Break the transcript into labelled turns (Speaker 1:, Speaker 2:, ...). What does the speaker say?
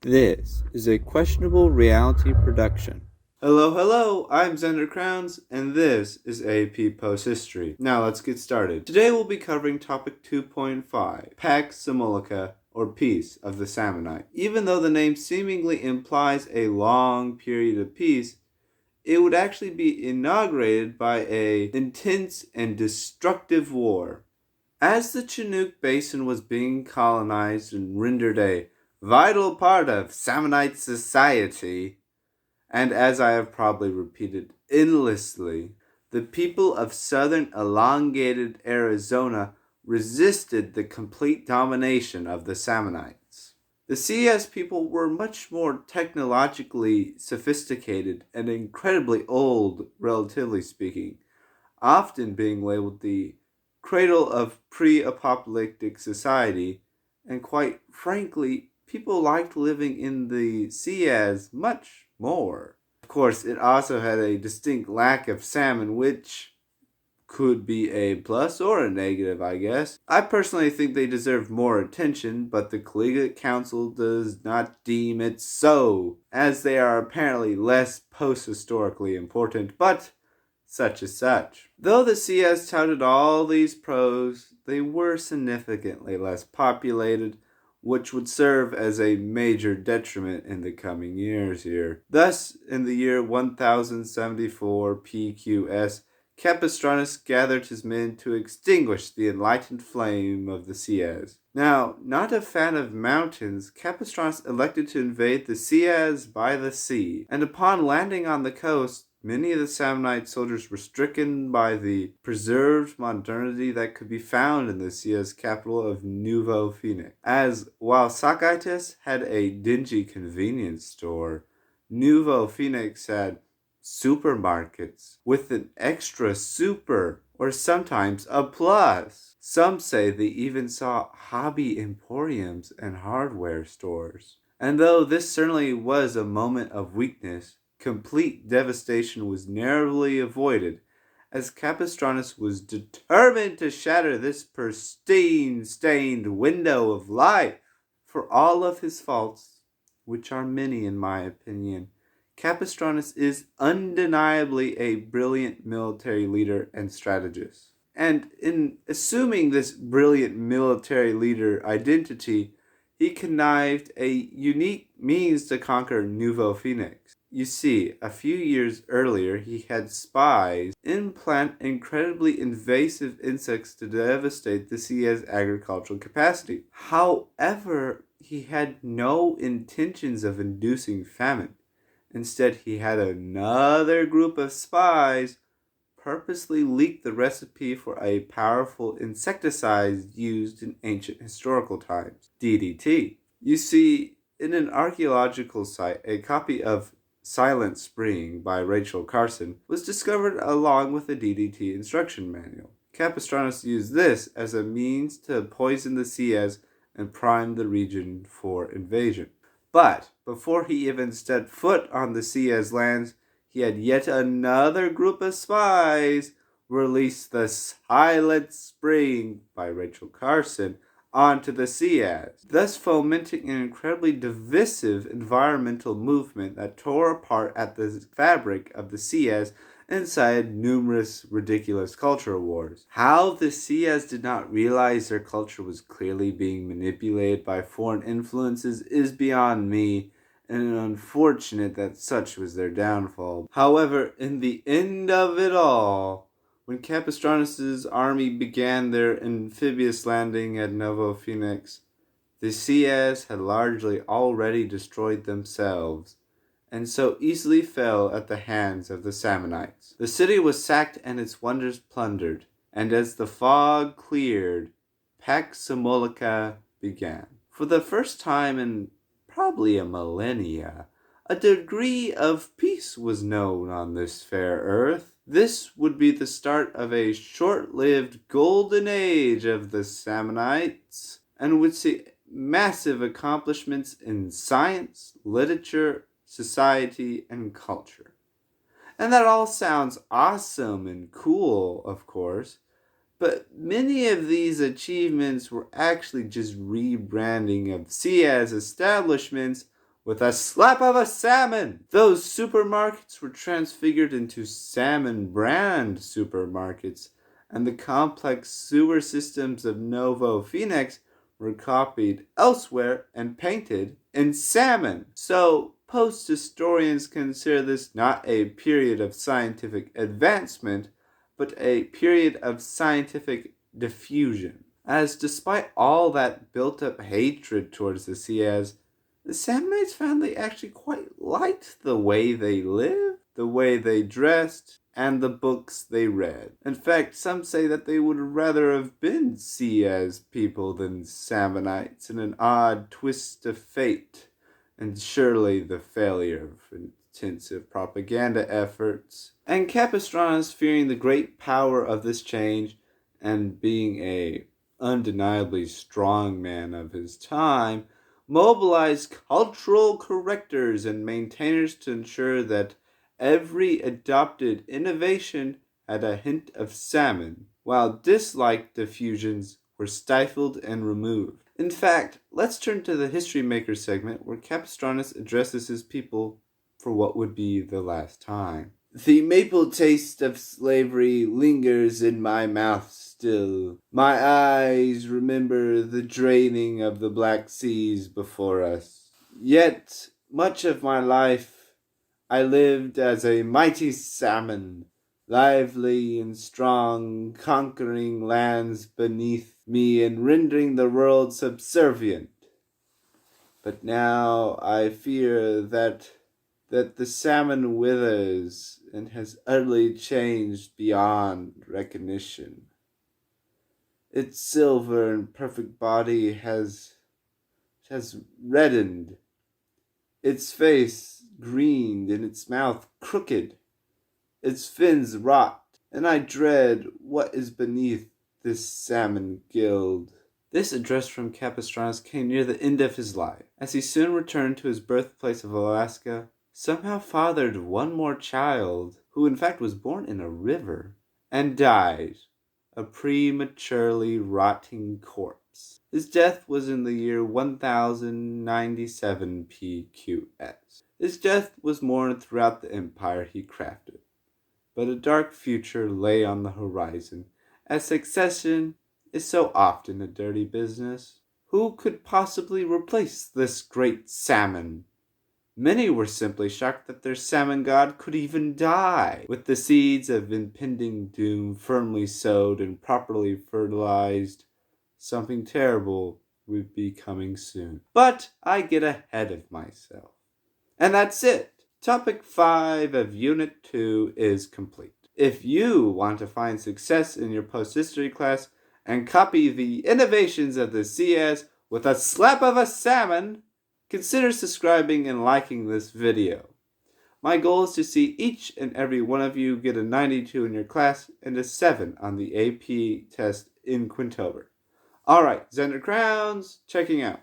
Speaker 1: This is a questionable reality production. Hello, I'm Xander Crowns, and this is AP Post History. Now let's get started. Today we'll be covering topic 2.5, Pax Salmonica, or Peace of the Samnite. Even though the name seemingly implies a long period of peace, it would actually be inaugurated by an intense and destructive war. As the Chinook Basin was being colonized and rendered a vital part of Samnite society, and as I have probably repeated endlessly, the people of southern elongated Arizona resisted the complete domination of the Samnites. The CS people were much more technologically sophisticated and incredibly old, relatively speaking, often being labeled the cradle of pre-apocalyptic society, and quite frankly, people liked living in the Ciaz much more. Of course, it also had a distinct lack of salmon, which could be a plus or a negative, I guess. I personally think they deserve more attention, but the Collegiate Council does not deem it so, as they are apparently less post-historically important, but such as such. Though the CS touted all these pros, they were significantly less populated, which would serve as a major detriment in the coming years here. Thus, in the year 1074 PQS, Capistranus gathered his men to extinguish the enlightened flame of the Ciaz. Now, not a fan of mountains, Capistranus elected to invade the Ciaz by the sea, and upon landing on the coast, many of the Samnite soldiers were stricken by the preserved modernity that could be found in the Ciaz capital of Nouveau Phoenix. As while Sakaitis had a dingy convenience store, Nouveau Phoenix had supermarkets with an extra super, or sometimes a plus. Some say they even saw hobby emporiums and hardware stores. And though this certainly was a moment of weakness, complete devastation was narrowly avoided, as Capistranus was determined to shatter this pristine-stained window of life. For all of his faults, which are many in my opinion, Capistranus is undeniably a brilliant military leader and strategist. And in assuming this brilliant military leader identity, he connived a unique means to conquer Nouveau Phoenix. You see, a few years earlier, he had spies implant incredibly invasive insects to devastate the Ciaz agricultural capacity. However, he had no intentions of inducing famine. Instead, he had another group of spies purposely leak the recipe for a powerful insecticide used in ancient historical times, DDT. You see, in an archaeological site, a copy of Silent Spring by Rachel Carson was discovered along with the DDT instruction manual. Capistranus used this as a means to poison the Ciaz and prime the region for invasion. But before he even stepped foot on the Ciaz lands, he had yet another group of spies release the Silent Spring by Rachel Carson onto the Ciaz, thus fomenting an incredibly divisive environmental movement that tore apart at the fabric of the Ciaz and incited numerous ridiculous cultural wars. How the Ciaz did not realize their culture was clearly being manipulated by foreign influences is beyond me, and unfortunate that such was their downfall. However, in the end of it all, when Capistranus' army began their amphibious landing at Nouveau Phoenix, the Ciaz had largely already destroyed themselves, and so easily fell at the hands of the Samnites. The city was sacked and its wonders plundered, and as the fog cleared, Pax Samolica began. For the first time in probably a millennia, a degree of peace was known on this fair earth. This would be the start of a short-lived golden age of the Samnites, and would see massive accomplishments in science, literature, society, and culture. And that all sounds awesome and cool, of course, but many of these achievements were actually just rebranding of Ciaz establishments with a slap of a salmon. Those supermarkets were transfigured into salmon brand supermarkets, and the complex sewer systems of Novo Phoenix were copied elsewhere and painted in salmon. So, post-historians consider this not a period of scientific advancement, but a period of scientific diffusion. As despite all that built-up hatred towards the Seas, the Samnites found they actually quite liked the way they lived, the way they dressed, and the books they read. In fact, some say that they would rather have been Seas people than Samnites, in an odd twist of fate, and surely the failure of intensive propaganda efforts. And Capistranos, fearing the great power of this change, and being a undeniably strong man of his time, mobilized cultural correctors and maintainers to ensure that every adopted innovation had a hint of salmon, while disliked diffusions were stifled and removed. In fact, let's turn to the History Maker segment where Capistranos addresses his people for what would be the last time. The maple taste of slavery lingers in my mouth still. My eyes remember the draining of the Black Seas before us. Yet, much of my life, I lived as a mighty salmon, lively and strong, conquering lands beneath me and rendering the world subservient. But now I fear that the salmon withers and has utterly changed beyond recognition. Its silver and perfect body has reddened, its face greened, and its mouth crooked, its fins rot, and I dread what is beneath this salmon guild. This address from Capistranos came near the end of his life, as he soon returned to his birthplace of Alaska, somehow fathered one more child, who in fact was born in a river, and died, a prematurely rotting corpse. His death was in the year 1097 PQS. His death was mourned throughout the empire he crafted, but a dark future lay on the horizon, as succession is so often a dirty business. Who could possibly replace this great salmon? Many were simply shocked that their salmon god could even die. With the seeds of impending doom firmly sowed and properly fertilized, something terrible would be coming soon. But I get ahead of myself. And that's it. Topic 5 of Unit 2 is complete. If you want to find success in your post-history class and copy the innovations of the CS with a slap of a salmon, consider subscribing and liking this video. My goal is to see each and every one of you get a 92 in your class and a 7 on the AP test in Quintober. Alright, Xander Crowns, checking out.